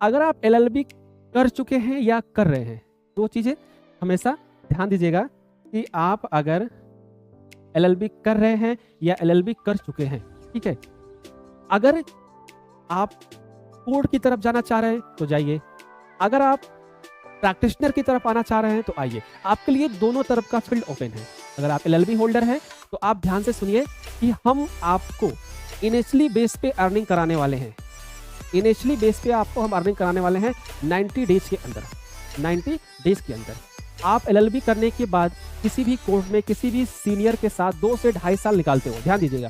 अगर आप LLB कर चुके हैं या कर रहे हैं, दो चीजें हमेशा ध्यान दीजिएगा कि आप अगर LLB कर रहे हैं या LLB कर चुके हैं, ठीक है। अगर आप कोर्ट की तरफ जाना चाह रहे हैं तो जाइए, अगर आप प्रैक्टिशनर की तरफ आना चाह रहे हैं तो आइए, आपके लिए दोनों तरफ का फील्ड ओपन है। अगर आप LLB होल्डर हैं तो आप ध्यान से सुनिए कि हम आपको इनिशियली बेस पे अर्निंग कराने वाले हैं। इनिशियली बेस पे आपको हम अर्निंग कराने वाले हैं 90 डेज के अंदर। 90 डेज के अंदर आप LLB करने के बाद किसी भी कोर्ट में किसी भी सीनियर के साथ 2 से 2.5 साल निकालते हो, ध्यान दीजिएगा,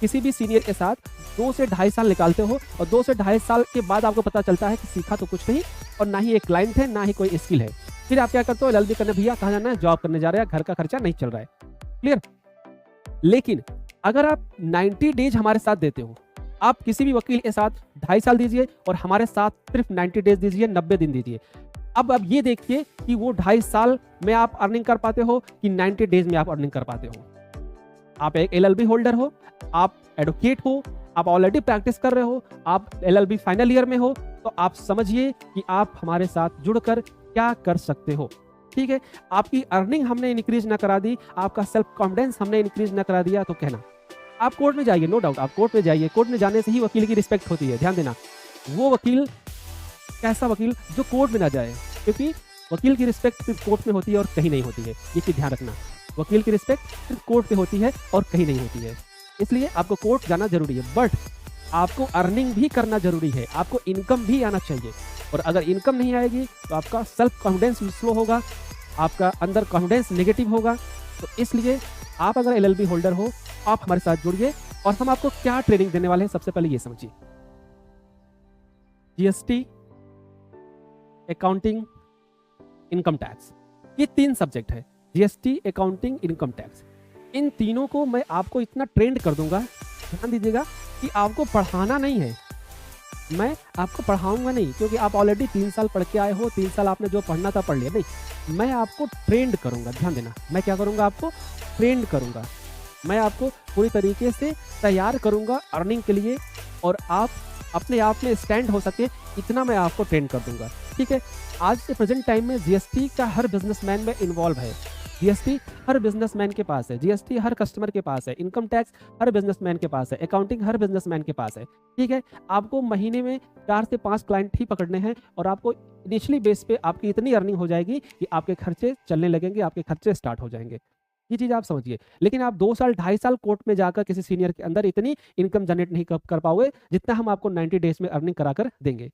किसी भी सीनियर के साथ 2 से 2.5 साल निकालते हो और 2 से 2.5 साल के बाद आपको पता चलता है कि सीखा तो कुछ नहीं और ना ही एक क्लाइंट है ना ही कोई स्किल है। फिर आप क्या करते हो, LLB करने, भैया कहाँ जाना है, जॉब करने जा रहे हैं, घर का खर्चा नहीं चल रहा है, क्लियर। लेकिन अगर आप 90 डेज हमारे साथ देते हो, आप किसी भी वकील के साथ 2.5 साल दीजिए और हमारे साथ सिर्फ 90 डेज दीजिए, 90 दिन दीजिए। अब ये देखिए कि वो 2.5 साल में आप अर्निंग कर पाते हो कि 90 डेज में आप अर्निंग कर पाते हो। आप एक LLB होल्डर हो, आप एडवोकेट हो, आप ऑलरेडी प्रैक्टिस कर रहे हो, आप LLB फाइनल ईयर में हो, तो आप समझिए कि आप हमारे साथ जुड़कर क्या कर सकते हो, ठीक है। आपकी अर्निंग हमने इंक्रीज ना करा दी, आपका सेल्फ कॉन्फिडेंस हमने इंक्रीज ना करा दिया तो कहना। आप कोर्ट में जाइए, नो डाउट आप कोर्ट में जाइए, कोर्ट में जाने से ही वकील की रिस्पेक्ट होती है, ध्यान देना। वो वकील, कैसा वकील जो कोर्ट में ना जाए, क्योंकि वकील की रिस्पेक्ट सिर्फ कोर्ट में होती है और कहीं नहीं होती है, ये चीज ध्यान रखना। वकील की रिस्पेक्ट सिर्फ कोर्ट पे होती है और कहीं नहीं होती है, इसलिए आपको कोर्ट जाना जरूरी है, बट आपको अर्निंग भी करना जरूरी है, आपको इनकम भी आना चाहिए। और अगर इनकम नहीं आएगी तो आपका सेल्फ कॉन्फिडेंस स्लो होगा, आपका अंदर कॉन्फिडेंस नेगेटिव होगा। तो इसलिए आप अगर LLB होल्डर हो, आप हमारे साथ जुड़िए और हम आपको क्या ट्रेनिंग देने वाले हैं, सबसे पहले ये समझिए। GST, अकाउंटिंग, इनकम टैक्स, ये 3 सब्जेक्ट है, GST, अकाउंटिंग, इनकम टैक्स। इन तीनों को मैं आपको इतना ट्रेंड कर दूंगा, ध्यान दीजिएगा, कि आपको पढ़ाना नहीं है, मैं आपको पढ़ाऊंगा नहीं, क्योंकि आप ऑलरेडी 3 साल पढ़ के आए हो, 3 साल आपने जो पढ़ना था पढ़ लिया, नहीं, मैं आपको ट्रेंड करूंगा, ध्यान देना, मैं क्या करूंगा, आपको ट्रेंड करूंगा, मैं आपको पूरी तरीके से तैयार करूंगा अर्निंग के लिए, और आप अपने आप में स्टैंड हो सके, इतना मैं आपको ट्रेंड कर दूंगा, ठीक है। आज के प्रेजेंट टाइम में GST का हर बिजनेसमैन में इन्वॉल्व है, GST हर बिजनेसमैन के पास है, GST हर कस्टमर के पास है, इनकम टैक्स हर बिजनेसमैन के पास है, अकाउंटिंग हर बिजनेसमैन के पास है, ठीक है। आपको महीने में 4 से 5 क्लाइंट ही पकड़ने हैं और आपको इनिशियली बेस पे आपकी इतनी अर्निंग हो जाएगी कि आपके खर्चे चलने लगेंगे, आपके खर्चे स्टार्ट हो जाएंगे, ये चीज़ आप समझिए। लेकिन आप 2 साल 2.5 साल कोर्ट में जाकर किसी सीनियर के अंदर इतनी इनकम जनरेट नहीं कर पाओगे जितना हम आपको 90 डेज में अर्निंग कराकर देंगे।